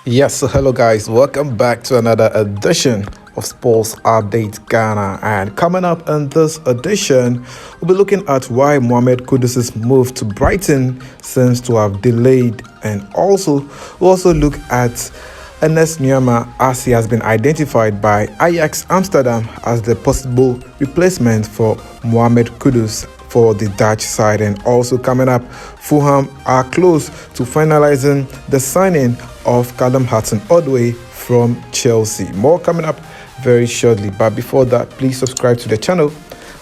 Yes, so hello guys, welcome back to another edition of Sports Update Ghana. And coming up in this edition, we'll be looking at why Mohamed Kudus' move to Brighton seems to have delayed, and we'll also look at Ernest Nuamah as he has been identified by Ajax Amsterdam as the possible replacement for Mohamed Kudus for the Dutch side. And also coming up, Fulham are close to finalizing the signing of Ajax Hudson-Odoi from Chelsea. More coming up very shortly, but before that, please subscribe to the channel,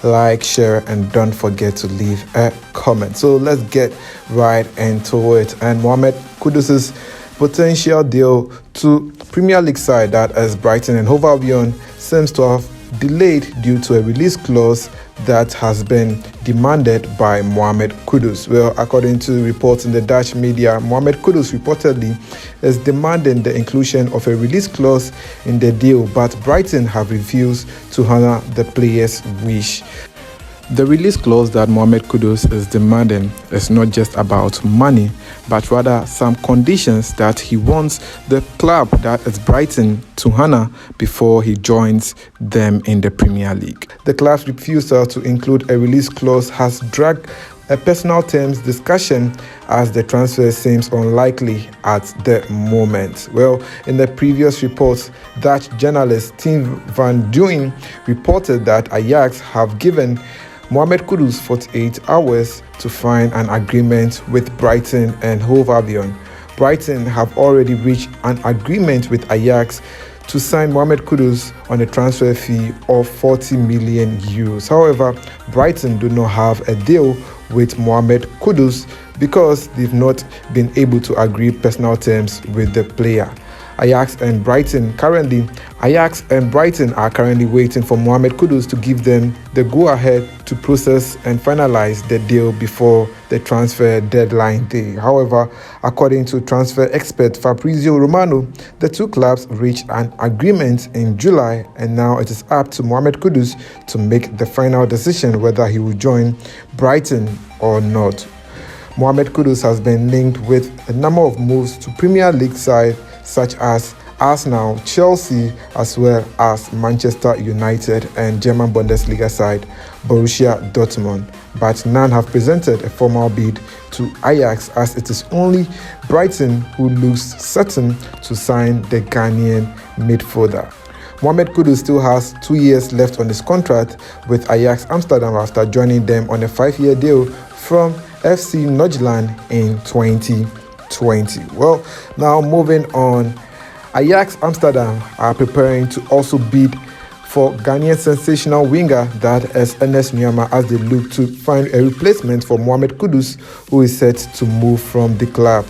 like, share, and don't forget to leave a comment. So let's get right into it. And Mohamed Kudus' potential deal to Premier League side, that is Brighton and Hove Albion, seems to have delayed due to a release clause that has been demanded by Mohamed Kudus. Well, according to reports in the Dutch media, Mohamed Kudus reportedly is demanding the inclusion of a release clause in the deal, but Brighton have refused to honor the player's wish. The release clause that Mohamed Kudus is demanding is not just about money, but rather some conditions that he wants the club, that is Brighton, to honor before he joins them in the Premier League. The club's refusal to include a release clause has dragged a personal terms discussion as the transfer seems unlikely at the moment. Well, in the previous reports, Dutch journalist Tim van Duyn reported that Ajax have given Mohamed Kudus 48 hours to find an agreement with Brighton and Hove Albion. Brighton have already reached an agreement with Ajax to sign Mohamed Kudus on a transfer fee of 40 million euros. However, Brighton do not have a deal with Mohamed Kudus because they've not been able to agree personal terms with the player. Ajax and Brighton are currently waiting for Mohamed Kudus to give them the go-ahead to process and finalize the deal before the transfer deadline day. However, according to transfer expert Fabrizio Romano, the two clubs reached an agreement in July, and now it is up to Mohamed Kudus to make the final decision whether he will join Brighton or not. Mohamed Kudus has been linked with a number of moves to Premier League side such as Arsenal, Chelsea, as well as Manchester United and German Bundesliga side Borussia Dortmund, but none have presented a formal bid to Ajax, as it is only Brighton who looks certain to sign the Ghanaian midfielder. Mohamed Kudus still has 2 years left on his contract with Ajax Amsterdam after joining them on a 5-year deal from FC Nordjylland in 2020. Well, now moving on, Ajax Amsterdam are preparing to also bid for Ghanaian sensational winger, that is Ernest Nuamah, as they look to find a replacement for Mohamed Kudus, who is set to move from the club.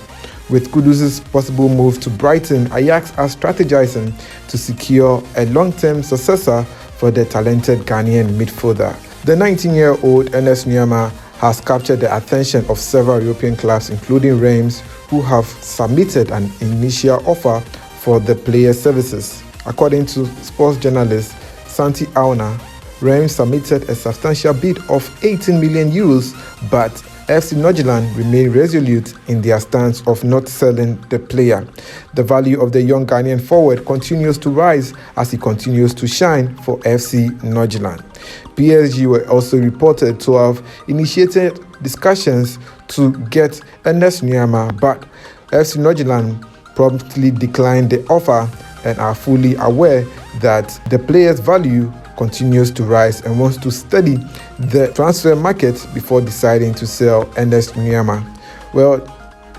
With Kudus' possible move to Brighton, Ajax are strategizing to secure a long-term successor for the talented Ghanaian midfielder. The 19-year-old Ernest Nuamah has captured the attention of several European clubs, including Reims, who have submitted an initial offer for the player's services. According to sports journalist Santi Auna, Reims submitted a substantial bid of 18 million euros, but FC Nordjylland remain resolute in their stance of not selling the player. The value of the young Ghanaian forward continues to rise as he continues to shine for FC Nordjylland. PSG were also reported to have initiated discussions to get Ernest Nuamah, but FC Nordjylland promptly declined the offer and are fully aware that the player's value continues to rise and wants to study the transfer market before deciding to sell Ernest Nuamah. Well,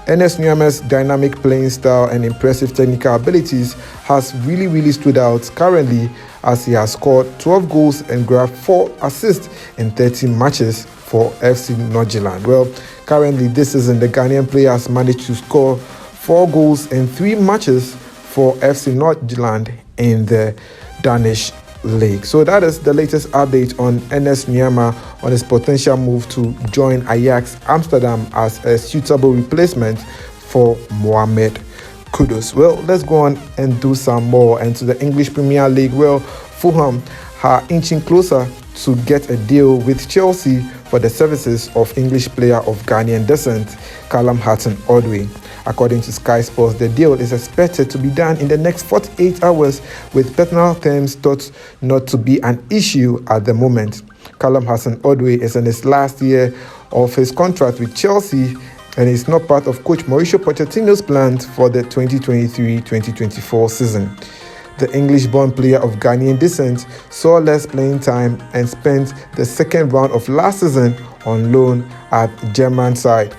Ernest Nuamah's dynamic playing style and impressive technical abilities has really stood out currently, as he has scored 12 goals and grabbed 4 assists in 13 matches for FC Nordjylland. Well, currently this season the Ghanaian player has managed to score 4 goals in 3 matches for FC Nordjylland in the Danish league. So that is the latest update on Ernest Nuamah on his potential move to join Ajax Amsterdam as a suitable replacement for Mohamed Kudus. Well, let's go on and do some more. And to the English Premier League, well, Fulham are inching closer to get a deal with Chelsea for the services of English player of Ghanaian descent, Ajax Hudson-Odoi. According to Sky Sports, the deal is expected to be done in the next 48 hours, with personal terms thought not to be an issue at the moment. Ajax Hudson-Odoi is in his last year of his contract with Chelsea and is not part of coach Mauricio Pochettino's plans for the 2023-2024 season. The English-born player of Ghanaian descent saw less playing time and spent the second round of last season on loan at German side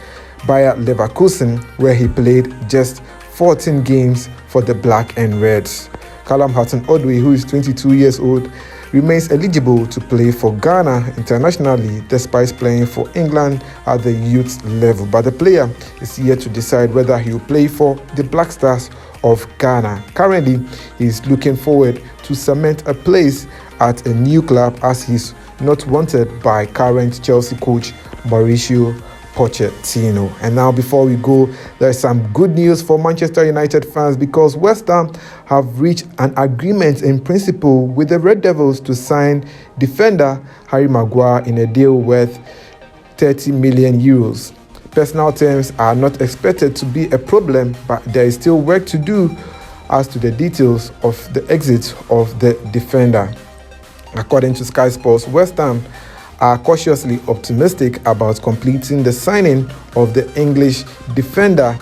Bayer Leverkusen, where he played just 14 games for the Black and Reds. Ajax Hudson-Odoi, who is 22 years old, remains eligible to play for Ghana internationally despite playing for England at the youth level. But the player is yet to decide whether he will play for the Black Stars of Ghana. Currently, he is looking forward to cement a place at a new club as he's not wanted by current Chelsea coach Mauricio Pochettino. And now, before we go, there's some good news for Manchester United fans because West Ham have reached an agreement in principle with the Red Devils to sign defender Harry Maguire in a deal worth €30 million. Personal terms are not expected to be a problem, but there is still work to do as to the details of the exit of the defender. According to Sky Sports, West Ham are cautiously optimistic about completing the signing of the English defender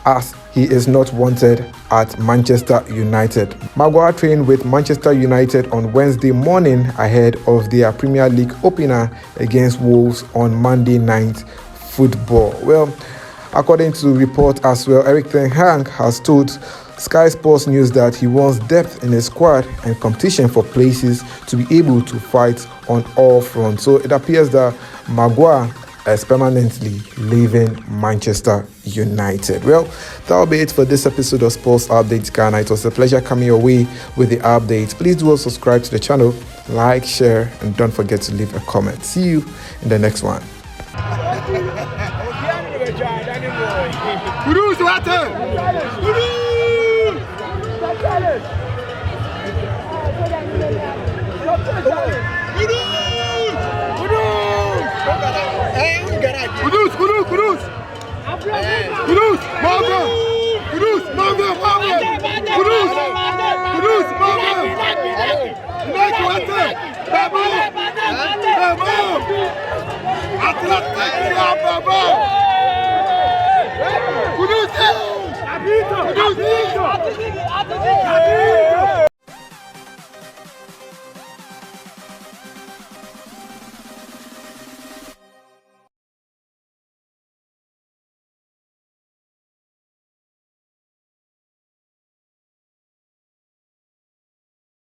as he is not wanted at Manchester United. Maguire trained with Manchester United on Wednesday morning ahead of their Premier League opener against Wolves on Monday Night Football. Well, according to report as well, Erik ten Hag has told Sky Sports News that he wants depth in his squad and competition for places to be able to fight on all fronts. So it appears that Maguire is permanently leaving Manchester United. Well, that will be it for this episode of Sports Updates Ghana. It was a pleasure coming your way with the updates. Please do also subscribe to the channel, like, share, and don't forget to leave a comment. See you in the next one. Kudus, Kudus,